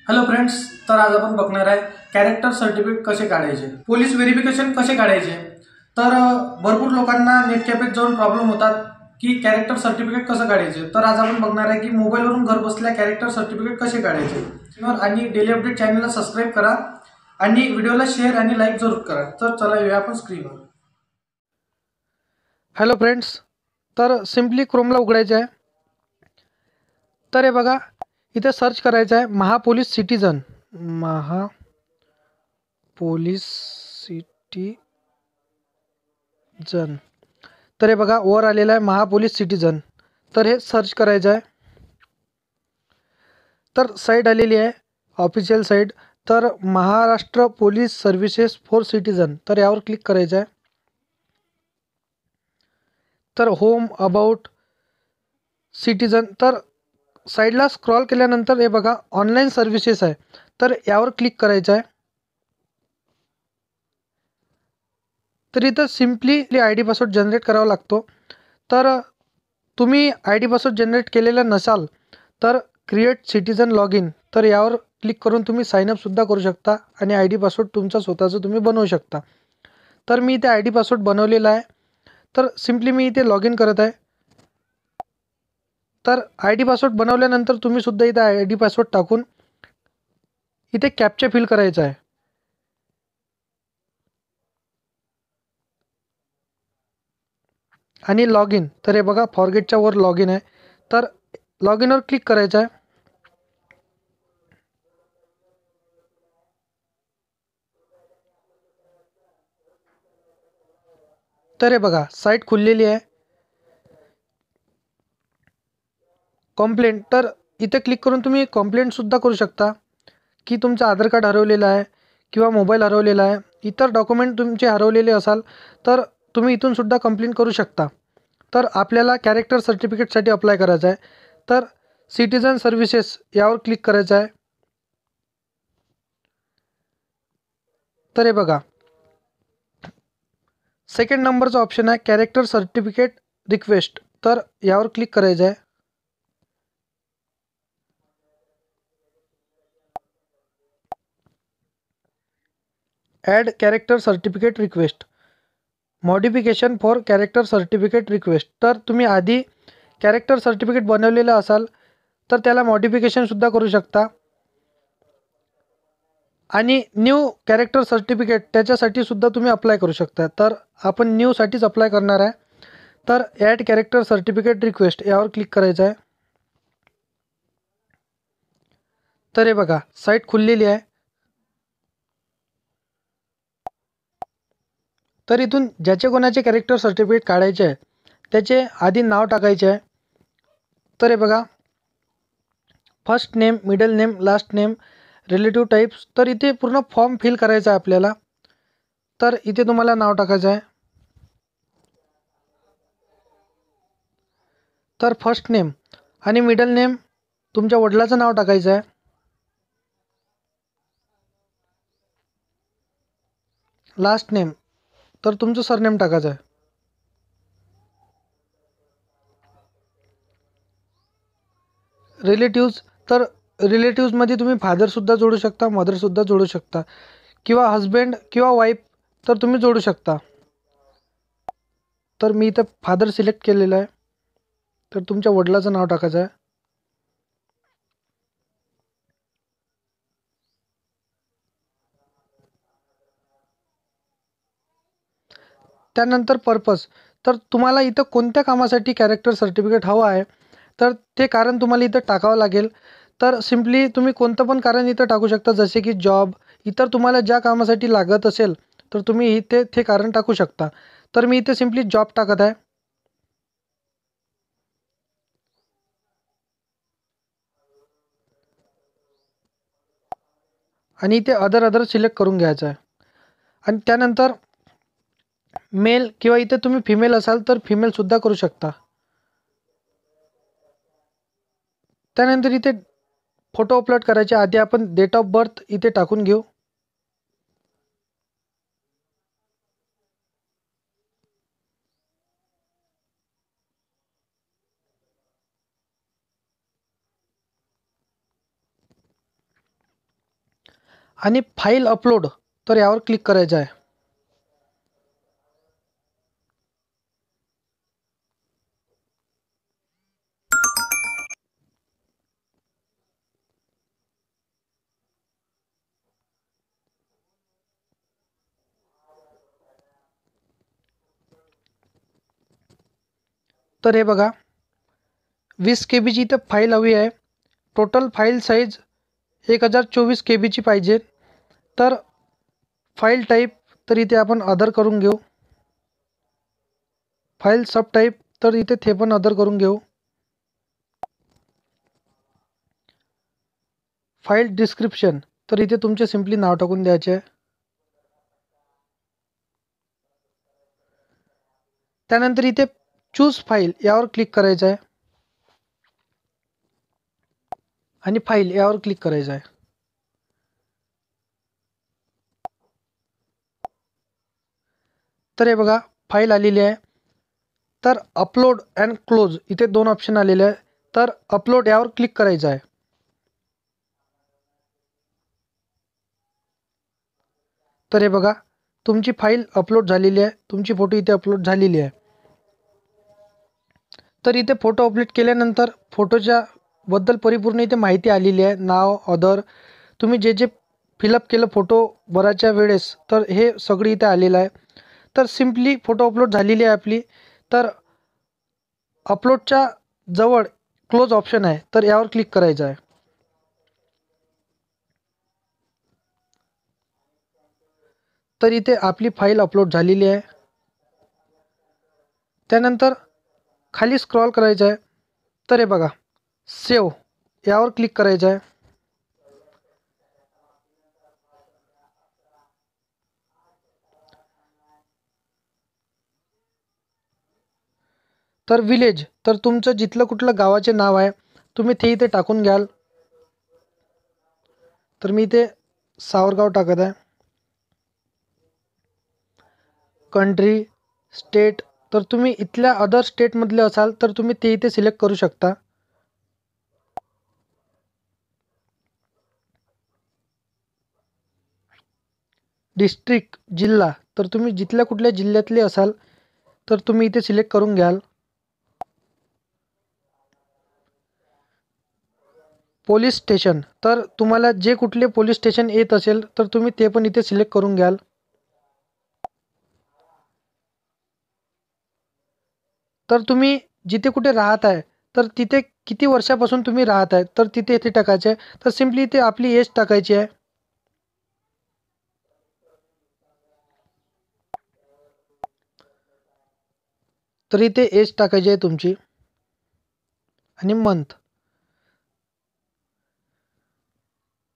Hello friends, तर आज आपण बघणार आहे कॅरेक्टर सर्टिफिकेट कसे काढायचे, पोलीस व्हेरिफिकेशन कसे काढायचे। तर भरपूर लोकांना नेट कॅफेत जाऊन प्रॉब्लेम होतात की कॅरेक्टर सर्टिफिकेट कसं काढायचे। तर आज आपण बघणार आहे की मोबाईलवरून घर बसल्या कॅरेक्टर सर्टिफिकेट कसे काढायचे। आणि डेली अपडेट चॅनलला सबस्क्राईब करा आणि व्हिडिओला शेअर आणि लाईक जरूर करा। तर चला येऊया आपण स्क्रीनवर। हॅलो फ्रेंड्स, तर सिम्पली क्रोमला उघडायचं आहे। तर हे बघा, इथे सर्च करायचं आहे महापोलीस सिटीजन, महापोलीस सिटीजन। तर हे बघा वर आलेलं आहे महापोलीस सिटीजन। तर हे सर्च करायचं आहे। तर साईट आलेली आहे ऑफिशियल साईट। तर Maharashtra police services for citizen, तर यावर क्लिक करायचं आहे। तर होम अबाउट सिटीजन, तर साईडला स्क्रॉल केल्यानंतर हे बघा ऑनलाईन सर्व्हिसेस आहे, तर यावर क्लिक करायचं आहे। तर इथं simply I D password generate करावा लागतो। तर तुम्ही आय डी पासवर्ड जनरेट केलेला नसाल तर क्रिएट सिटीजन लॉग इन, तर यावर क्लिक करून तुम्ही साइनअपसुद्धा करू शकता आणि आय डी पासवर्ड तुमचा स्वतःचं तुम्ही बनवू शकता। तर मी इथे आय डी पासवर्ड बनवलेला आहे, तर सिम्पली मी इथे लॉग इन करत आहे। तर आय डी पासवर्ड बनवल्यानंतर तुम्ही सुद्धा इथे आय डी पासवर्ड टाकून इथे कॅप्चा फिल करायचा आहे आणि लॉग इन। तर हे बघा फॉरगेटच्या वर लॉग इन आहे, तर लॉग इनवर क्लिक करायचं आहे। तर हे बघा साईट खुललेली आहे। कंप्लेंट, तर इथे क्लिक करून तुम्ही कंप्लेंटसुद्धा करू शकता की तुमचं आधार कार्ड हरवलेलं आहे किंवा मोबाईल हरवलेला आहे, इतर डॉक्युमेंट तुमचे हरवलेले असाल तर तुम्ही इथून सुद्धा कंप्लेंट करू शकता। तर आपल्याला कॅरेक्टर सर्टिफिकेटसाठी अप्लाय करायचं आहे, तर सिटीजन सर्व्हिसेस यावर क्लिक करायचं आहे। तर हे बघा सेकंड नंबरचा ऑप्शन आहे कॅरेक्टर सर्टिफिकेट रिक्वेस्ट, तर यावर क्लिक करायचं आहे। Add character certificate request, modification for character certificate request, तर तुम्ही आधी कॅरेक्टर सर्टिफिकेट बनवलेलं असाल तर त्याला मॉडिफिकेशनसुद्धा करू शकता आणि न्यू कॅरेक्टर सर्टिफिकेट त्याच्यासाठी सुद्धा तुम्ही अप्लाय करू शकता। तर आपण न्यूसाठीच अप्लाय करणार आहे, तर ॲड कॅरेक्टर सर्टिफिकेट रिक्वेस्ट यावर क्लिक करायचं आहे। तर हे बघा साईट खुललेली आहे। तर इथून ज्याचे कोणाचे कॅरेक्टर सर्टिफिकेट काढायचे आहे त्याचे आधी नाव टाकायचे आहे। तर हे बघा first name, middle name, last name, relative types, तर इथे पूर्ण फॉर्म फिल करायचा आहे आपल्याला। तर इथे तुम्हाला नाव टाकायचं आहे। तर फर्स्ट नेम आणि मिडल नेम तुमच्या वडिलाचं नाव टाकायचं आहे। लास्ट नेम तर तुमचं सरनेम टाकायचं आहे। रिलेटिव्ज, तर रिलेटिव्जमध्ये तुम्ही फादरसुद्धा जोडू शकता, मदरसुद्धा जोडू शकता किंवा हस्बंड किंवा वाईफ तर तुम्ही जोडू शकता। तर मी इथं फादर सिलेक्ट केलेलं आहे, तर तुमच्या वडिलाचं नाव टाकायचं आहे। त्यानंतर पर्पज, तर तुम्हाला इथं कोणत्या कामासाठी कॅरेक्टर सर्टिफिकेट हवं आहे तर ते कारण तुम्हाला इथं टाकावं लागेल। तर सिम्पली तुम्ही कोणतं पण कारण इथं टाकू शकता, जसे की जॉब, इतर तुम्हाला ज्या कामासाठी लागत असेल तर तुम्ही इथे ते कारण टाकू शकता। तर मी इथे सिम्पली जॉब टाकत आहे आणि इथे अदर सिलेक्ट करून घ्यायचं आहे। आणि त्यानंतर मेल किंवा इथे तुम्ही फिमेल असाल तर फिमेलसुद्धा करू शकता। त्यानंतर इथे फोटो अपलोड करायचे आधी आपण डेट ऑफ बर्थ इथे टाकून घेऊ। आणि फाईल अपलोड तर यावर क्लिक करायचं आहे. तर हे बघा 20 KB ची इथं फाईल हवी आहे. टोटल फाईल साईज 1024 KB ची पाहिजे. तर फाईल टाईप तर इथे आपण अदर करून घेऊ. फाईल सब टाईप तर इथे ते पण अदर करून घेऊ. फाईल डिस्क्रिप्शन तर इथे तुमचे सिम्पली नाव टाकून द्यायचे आहे. त्यानंतर इथे चूज फाईल यावर क्लिक करायचं आहे आणि फाईल यावर क्लिक करायचं आहे. तर हे बघा फाईल आलेली आहे. तर अपलोड अँड क्लोज इथे 2 ऑप्शन आलेले आहे. तर अपलोड यावर क्लिक करायचं आहे. तर हे बघा तुमची फाईल अपलोड झालेली आहे. तुमची फोटो इथे अपलोड झालेली आहे. तर इथे फोटो अपलोड केल्यानंतर फोटोच्या बद्दल परिपूर्ण इथे माहिती आलेली आहे. नाव, अदर, तुम्ही जे जे फिलअप केलं फोटो भरायच्या वेळेस तर हे सगळं इथे आलेलं आहे. तर सिम्पली फोटो अपलोड झालेली आहे आपली. तर अपलोडच्या जवळ क्लोज ऑप्शन आहे तर यावर क्लिक करायचं आहे. तर इथे आपली फाईल अपलोड झालेली आहे. त्यानंतर खाली स्क्रॉल करायचं आहे. तर हे बघा सेव्ह यावर क्लिक करायचं आहे. तर विलेज तर तुमचं जिथलं कुठलं गावाचे नाव आहे तुम्ही ते इथे टाकून घ्याल. तर मी इथे सावरगाव टाकत आहे. कंट्री, स्टेट तर तुम्ही इथल्या अदर स्टेटमधले असाल तर तुम्ही ते इथे सिलेक्ट करू शकता. डिस्ट्रिक्ट जिल्हा तर तुम्ही जिथल्या कुठल्या जिल्ह्यातले असाल तर तुम्ही इथे सिलेक्ट करून घ्याल. पोलीस स्टेशन तर तुम्हाला जे कुठले पोलीस स्टेशन येत असेल तर तुम्ही ते पण इथे सिलेक्ट करून घ्याल. तर तुम्ही जिथे कुठे राहत आहे तर तिथे किती वर्षापासून तुम्ही राहत आहे तर तिथे इथे टाकायचे आहे. तर सिम्पली इथे आपली एज टाकायची आहे. तर इथे एज टाकायची आहे तुमची आणि मंथ.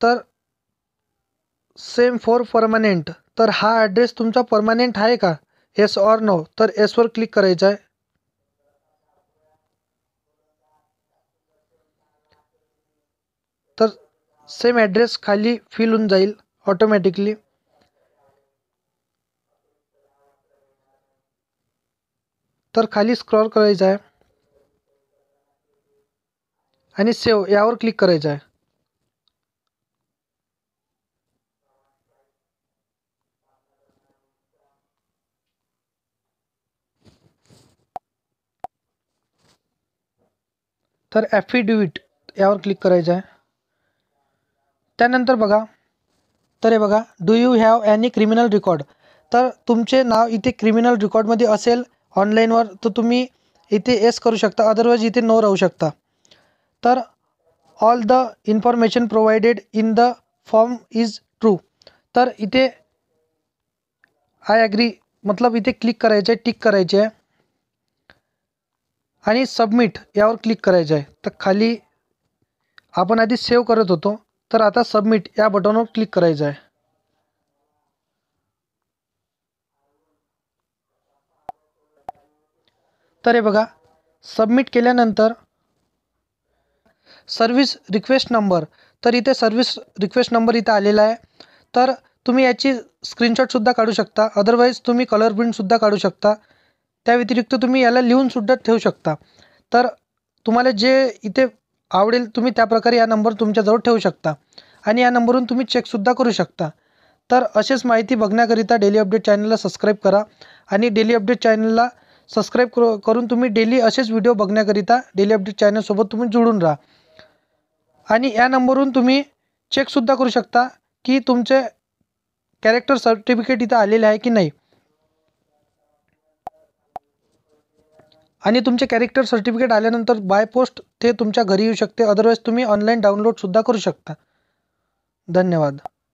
तर सेम फॉर परमनेंट तर हा ॲड्रेस तुमचा परमनेंट आहे का, येस ऑर नो. तर येसवर क्लिक करायचं आहे. तर सेम ॲड्रेस खाली फिल होऊन जाईल ऑटोमॅटिकली. तर खाली स्क्रॉल करायचं आहे आणि सेव्ह यावर क्लिक करायचं आहे. तर ॲफिडेविट यावर क्लिक करायचं आहे. त्यानंतर बघा तर हे बघा do you have any criminal record तर तुमचे नाव इथे क्रिमिनल रेकॉर्डमध्ये असेल ऑनलाईनवर तर तुम्ही इथे येस करू शकता, अदरवाईज इथे नो राहू शकता. तर all the information provided in the form is true तर इथे आय ॲग्री मतलब इथे क्लिक करायचे आहे, टिक करायचे आहे आणि सबमिट यावर क्लिक करायचं आहे. तर खाली आपण आधी सेव्ह करत होतो तर आता सबमिट या बटनवर क्लिक करायचं आहे. तर हे बघा सबमिट केल्यानंतर सर्व्हिस रिक्वेस्ट नंबर तर इथे सर्व्हिस रिक्वेस्ट नंबर इथे आलेला आहे. तर तुम्ही याची स्क्रीनशॉटसुद्धा काढू शकता, अदरवाईज तुम्ही कलर प्रिंटसुद्धा काढू शकता. त्या व्यतिरिक्त तुम्ही याला लिहूनसुद्धा ठेवू शकता. तर तुम्हाला जे इथे आवडेल तुम्ही त्या प्रकारे या नंबर तुमच्याजवळ ठेवू शकता. आणि या नंबरवरून तुम्ही चेकसुद्धा करू शकता. तर असेच माहिती बघण्याकरिता डेली अपडेट चॅनलला सबस्क्राईब करा आणि डेली अपडेट चॅनलला सबस्क्राईब करून तुम्ही डेली असेच व्हिडिओ बघण्याकरिता डेली अपडेट चॅनलसोबत तुम्ही जुळून राहा. आणि या नंबरवरून तुम्ही चेकसुद्धा करू शकता की तुमचे कॅरेक्टर सर्टिफिकेट इथं आलेले आहे की नाही. आणि तुमचे कॅरेक्टर सर्टिफिकेट आल्यानंतर बाय पोस्ट ते तुमच्या घरी येऊ शकते. अदरवाईज तुम्ही ऑनलाईन डाउनलोडसुद्धा करू शकता. धन्यवाद.